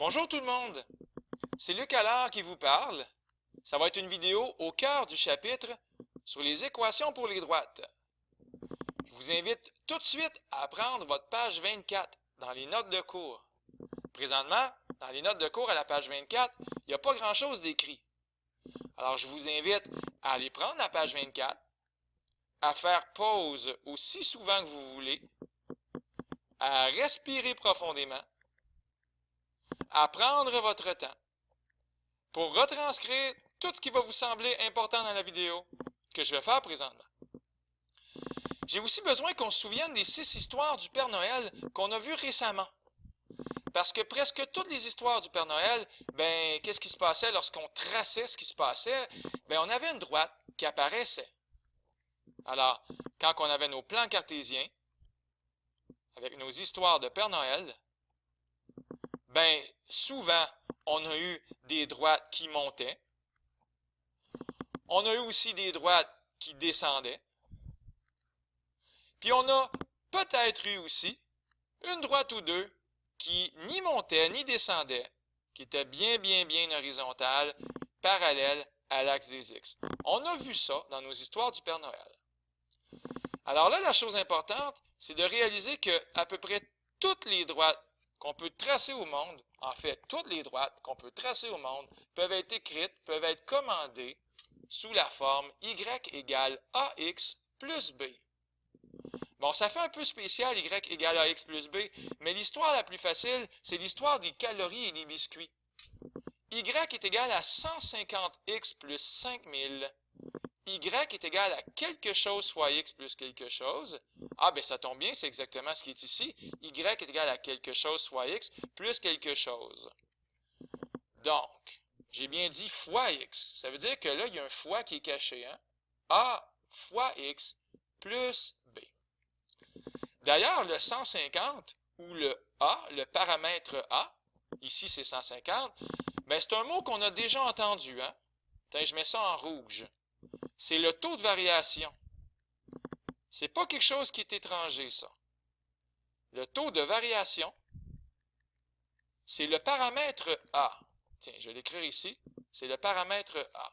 Bonjour tout le monde, c'est Luc Allard qui vous parle. Ça va être une vidéo au cœur du chapitre sur les équations pour les droites. Je vous invite tout de suite à prendre votre page 24 dans les notes de cours. Présentement, dans les notes de cours à la page 24, il n'y a pas grand-chose d'écrit. Alors je vous invite à aller prendre la page 24, à faire pause aussi souvent que vous voulez, à respirer profondément, à prendre votre temps pour retranscrire tout ce qui va vous sembler important dans la vidéo que je vais faire présentement. J'ai aussi besoin qu'on se souvienne des 6 histoires du Père Noël qu'on a vues récemment. Parce que presque toutes les histoires du Père Noël, qu'est-ce qui se passait lorsqu'on traçait ce qui se passait? On avait une droite qui apparaissait. Alors, quand on avait nos plans cartésiens, avec nos histoires de Père Noël, souvent, on a eu des droites qui montaient. On a eu aussi des droites qui descendaient. Puis on a peut-être eu aussi une droite ou deux qui ni montait ni descendait, qui était bien horizontale, parallèle à l'axe des X. On a vu ça dans nos histoires du Père Noël. Alors là, la chose importante, c'est de réaliser que à peu près toutes les droites qu'on peut tracer au monde, en fait, toutes les droites qu'on peut tracer au monde peuvent être écrites, peuvent être commandées sous la forme y égale ax plus b. Bon, ça fait un peu spécial y égale ax plus b, mais l'histoire la plus facile, c'est l'histoire des calories et des biscuits. Y est égal à 150x plus 5000. Y est égal à quelque chose fois x plus quelque chose. Ah, ça tombe bien, c'est exactement ce qui est ici. Y est égal à quelque chose fois x plus quelque chose. Donc, j'ai bien dit fois x. Ça veut dire que là, il y a un fois qui est caché. Hein? A fois x plus b. D'ailleurs, le 150, ou le A, le paramètre A, ici c'est 150, c'est un mot qu'on a déjà entendu. Hein? Je mets ça en rouge. C'est le taux de variation. C'est pas quelque chose qui est étranger, ça. Le taux de variation, c'est le paramètre A. Tiens, je vais l'écrire ici. C'est le paramètre A.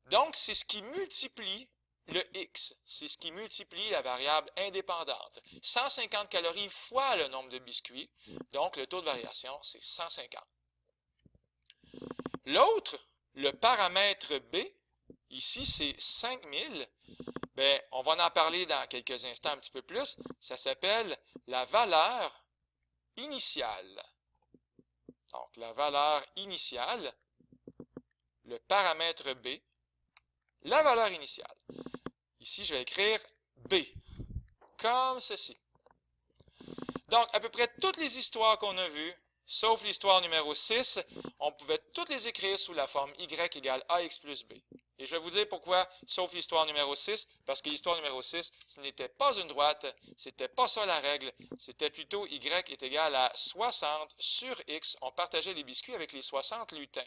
Donc, c'est ce qui multiplie le X. C'est ce qui multiplie la variable indépendante. 150 calories fois le nombre de biscuits. Donc, le taux de variation, c'est 150. L'autre, le paramètre B, ici, c'est 5000. On va en parler dans quelques instants un petit peu plus. Ça s'appelle la valeur initiale. Donc, la valeur initiale, le paramètre B, la valeur initiale. Ici, je vais écrire B, comme ceci. Donc, à peu près toutes les histoires qu'on a vues, sauf l'histoire numéro 6, on pouvait toutes les écrire sous la forme y égale ax plus b. Et je vais vous dire pourquoi, sauf l'histoire numéro 6, parce que l'histoire numéro 6, ce n'était pas une droite, c'était pas ça la règle, c'était plutôt y est égal à 60 sur x. On partageait les biscuits avec les 60 lutins.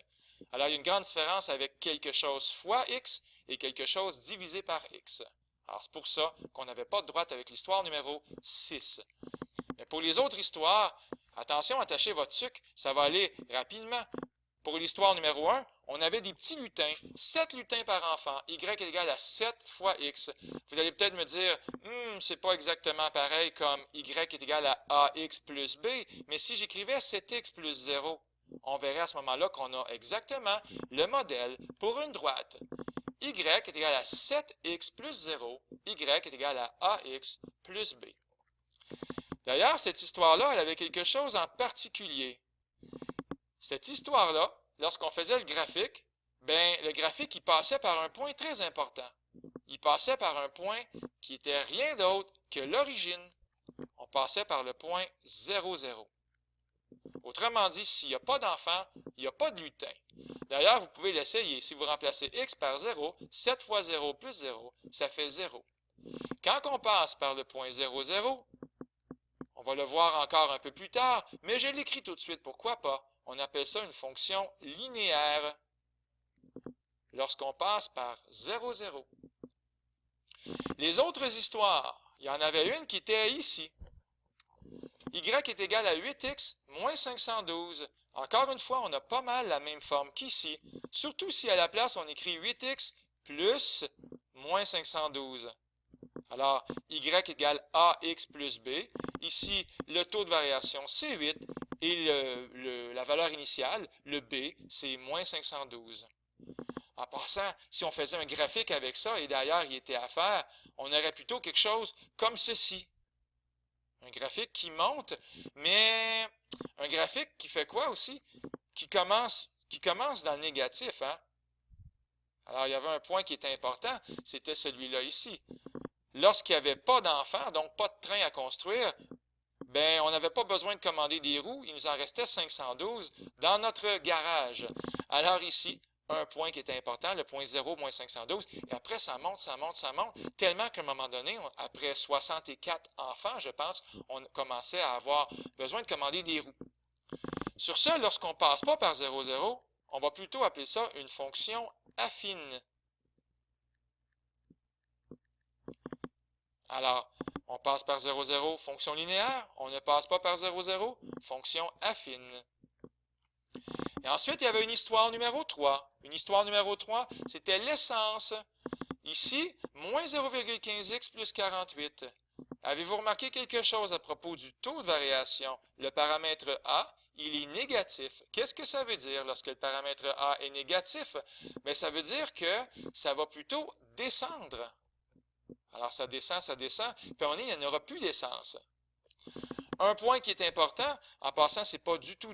Alors, il y a une grande différence avec quelque chose fois x et quelque chose divisé par x. Alors, c'est pour ça qu'on n'avait pas de droite avec l'histoire numéro 6. Mais pour les autres histoires, attention, attachez votre sucre, ça va aller rapidement. Pour l'histoire numéro 1, on avait des petits lutins, 7 lutins par enfant, y est égal à 7 fois x. Vous allez peut-être me dire, c'est pas exactement pareil comme y est égal à ax plus b, mais si j'écrivais 7x plus 0, on verrait à ce moment-là qu'on a exactement le modèle pour une droite. Y est égal à 7x plus 0, y est égal à ax plus b. D'ailleurs, cette histoire-là, elle avait quelque chose en particulier. Cette histoire-là, lorsqu'on faisait le graphique, le graphique, il passait par un point très important. Il passait par un point qui était rien d'autre que l'origine. On passait par le point 0, 0. Autrement dit, s'il n'y a pas d'enfant, il n'y a pas de lutin. D'ailleurs, vous pouvez l'essayer. Si vous remplacez x par 0, 7 fois 0 plus 0, ça fait 0. Quand on passe par le point 0, 0, on va le voir encore un peu plus tard, mais je l'écris tout de suite, pourquoi pas? On appelle ça une fonction linéaire lorsqu'on passe par 0, 0. Les autres histoires, il y en avait une qui était ici. Y est égal à 8x moins 512. Encore une fois, on a pas mal la même forme qu'ici, surtout si à la place on écrit 8x plus moins 512. Alors, y égale ax plus b. Ici, le taux de variation, c'est 8. Et la valeur initiale, le b, c'est moins 512. En passant, si on faisait un graphique avec ça, et d'ailleurs il était à faire, on aurait plutôt quelque chose comme ceci. Un graphique qui monte, mais un graphique qui fait quoi aussi? Qui commence dans le négatif, hein? Alors, il y avait un point qui était important, c'était celui-là ici. Lorsqu'il n'y avait pas d'enfants, donc pas de train à construire, ben, on n'avait pas besoin de commander des roues, il nous en restait 512 dans notre garage. Alors ici, un point qui était important, le point 0 moins 512, et après ça monte, tellement qu'à un moment donné, après 64 enfants, je pense, on commençait à avoir besoin de commander des roues. Sur ce, lorsqu'on ne passe pas par 0, 0, on va plutôt appeler ça une fonction affine. Alors, on passe par 0, 0, fonction linéaire. On ne passe pas par 0, 0, fonction affine. Et ensuite, il y avait une histoire numéro 3. Une histoire numéro 3, c'était l'essence. Ici, moins 0,15x plus 48. Avez-vous remarqué quelque chose à propos du taux de variation? Le paramètre A, il est négatif. Qu'est-ce que ça veut dire lorsque le paramètre A est négatif? Bien, ça veut dire que ça va plutôt descendre. Alors, ça descend, puis on est, il n'y en aura plus d'essence. Un point qui est important, en passant, ce n'est pas du tout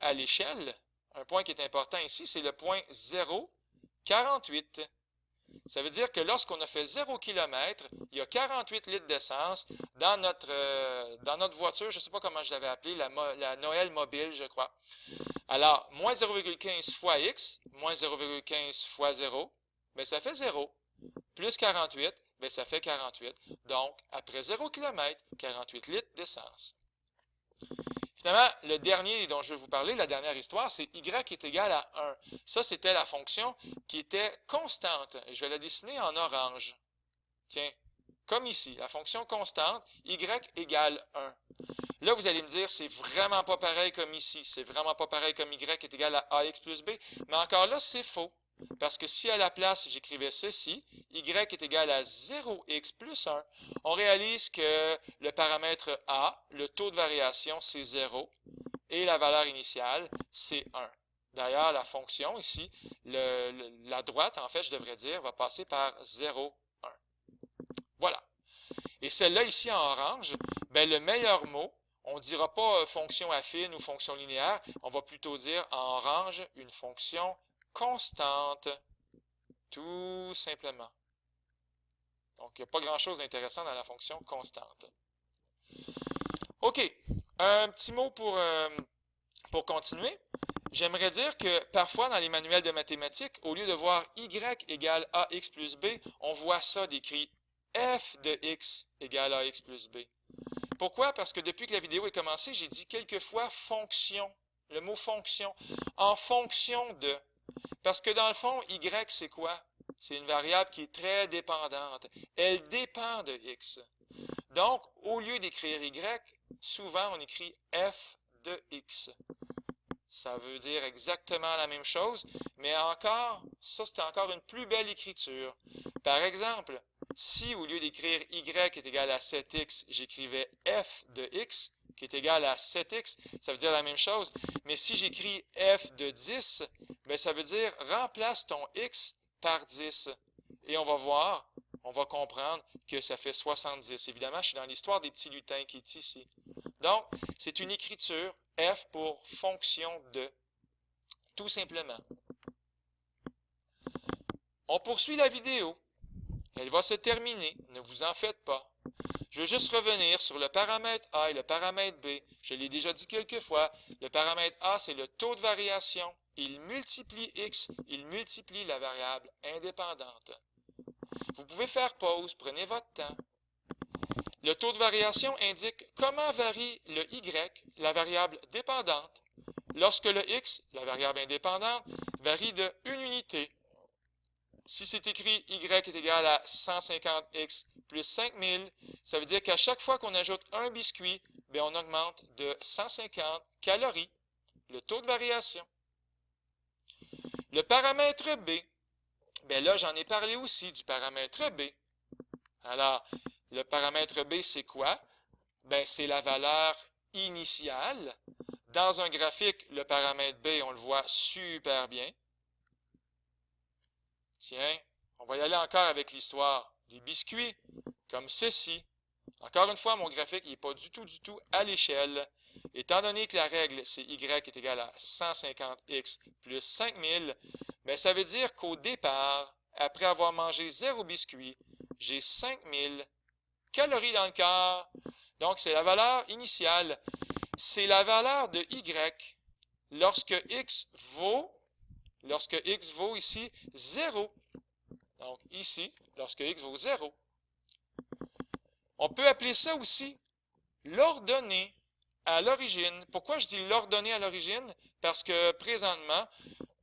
à l'échelle. Un point qui est important ici, c'est le point 0,48. Ça veut dire que lorsqu'on a fait 0 km, il y a 48 litres d'essence dans notre voiture, je ne sais pas comment je l'avais appelée, la Noël mobile, je crois. Alors, moins 0,15 fois x, moins 0,15 fois 0, bien, ça fait 0. Plus 48, bien, ça fait 48. Donc, après 0 km, 48 litres d'essence. Finalement, le dernier dont je vais vous parler, la dernière histoire, c'est y est égal à 1. Ça, c'était la fonction qui était constante. Je vais la dessiner en orange. Tiens, comme ici, la fonction constante, y égale 1. Là, vous allez me dire, c'est vraiment pas pareil comme ici. C'est vraiment pas pareil comme y est égal à ax plus b. Mais encore là, c'est faux. Parce que si à la place, j'écrivais ceci, y est égal à 0x plus 1, on réalise que le paramètre A, le taux de variation, c'est 0, et la valeur initiale, c'est 1. D'ailleurs, la fonction ici, la droite, en fait, je devrais dire, va passer par 0, 1. Voilà. Et celle-là ici en orange, ben, le meilleur mot, on ne dira pas fonction affine ou fonction linéaire, on va plutôt dire en orange une fonction constante, tout simplement. Donc, il n'y a pas grand-chose d'intéressant dans la fonction constante. OK, un petit mot pour continuer. J'aimerais dire que parfois, dans les manuels de mathématiques, au lieu de voir y égale ax plus b, on voit ça décrit f de x égale ax plus b. Pourquoi? Parce que depuis que la vidéo est commencée, j'ai dit quelquefois fonction, le mot fonction, en fonction de. Parce que dans le fond, y, c'est quoi? C'est une variable qui est très dépendante. Elle dépend de x. Donc, au lieu d'écrire y, souvent on écrit f de x. Ça veut dire exactement la même chose, mais encore, ça c'est encore une plus belle écriture. Par exemple, si au lieu d'écrire y est égal à 7x, j'écrivais f de x, qui est égal à 7x, ça veut dire la même chose. Mais si j'écris f de 10, bien, ça veut dire remplace ton x par 10. Et on va voir, on va comprendre que ça fait 70. Évidemment, je suis dans l'histoire des petits lutins qui est ici. Donc, c'est une écriture f pour fonction de, tout simplement. On poursuit la vidéo. Elle va se terminer, ne vous en faites pas. Je veux juste revenir sur le paramètre A et le paramètre B. Je l'ai déjà dit quelques fois. Le paramètre A, c'est le taux de variation. Il multiplie x, il multiplie la variable indépendante. Vous pouvez faire pause, prenez votre temps. Le taux de variation indique comment varie le y, la variable dépendante, lorsque le x, la variable indépendante, varie de 1 unité. Si c'est écrit y est égal à 150x plus 5000, ça veut dire qu'à chaque fois qu'on ajoute un biscuit, bien, on augmente de 150 calories. le taux de variation. Le paramètre B, bien là, j'en ai parlé aussi du paramètre B. Alors, le paramètre B, c'est quoi? Bien, c'est la valeur initiale. Dans un graphique, le paramètre B, on le voit super bien. Tiens, on va y aller encore avec l'histoire des biscuits, comme ceci. Encore une fois, mon graphique n'est pas du tout à l'échelle. Étant donné que la règle, c'est y est égal à 150x plus 5000, bien, ça veut dire qu'au départ, après avoir mangé 0 biscuit, j'ai 5000 calories dans le corps. Donc, c'est la valeur initiale. C'est la valeur de y lorsque x vaut ici 0. Donc, ici, lorsque x vaut 0. On peut appeler ça aussi l'ordonnée à l'origine. Pourquoi je dis l'ordonnée à l'origine? Parce que présentement,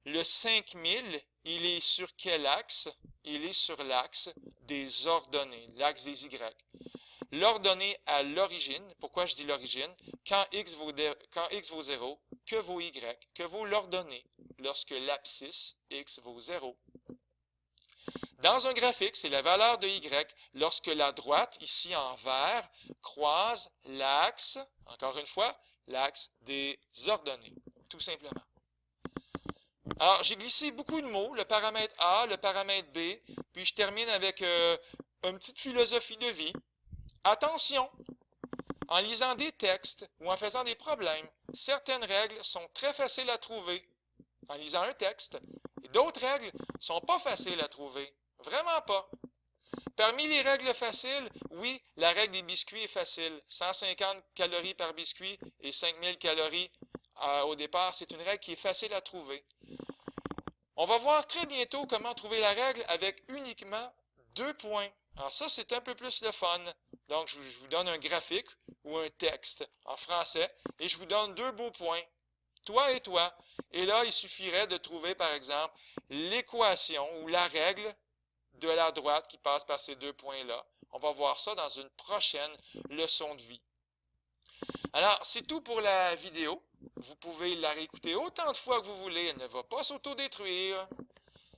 le 5000, il est sur quel axe? Il est sur l'axe des ordonnées, l'axe des y. L'ordonnée à l'origine, pourquoi je dis l'origine? Quand x vaut 0, que vaut y? Que vaut l'ordonnée lorsque l'abscisse x vaut 0? Dans un graphique, c'est la valeur de y lorsque la droite, ici en vert, croise l'axe, encore une fois, l'axe des ordonnées, tout simplement. Alors, j'ai glissé beaucoup de mots, le paramètre A, le paramètre B, puis je termine avec une petite philosophie de vie. Attention, en lisant des textes ou en faisant des problèmes, certaines règles sont très faciles à trouver en lisant un texte, et d'autres règles ne sont pas faciles à trouver. Vraiment pas. Parmi les règles faciles, oui, la règle des biscuits est facile. 150 calories par biscuit et 5000 calories au départ, c'est une règle qui est facile à trouver. On va voir très bientôt comment trouver la règle avec uniquement 2 points. Alors ça, c'est un peu plus le fun. Donc, je vous donne un graphique ou un texte en français et je vous donne 2 beaux points. Toi et toi. Et là, il suffirait de trouver, par exemple, l'équation ou la règle de la droite qui passe par ces 2 points-là. On va voir ça dans une prochaine leçon de vie. Alors, c'est tout pour la vidéo. Vous pouvez la réécouter autant de fois que vous voulez. Elle ne va pas s'autodétruire.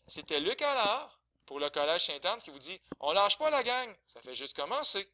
C'était Luc Allard pour le Collège Sainte-Anne qui vous dit « On lâche pas la gang, ça fait juste commencer ».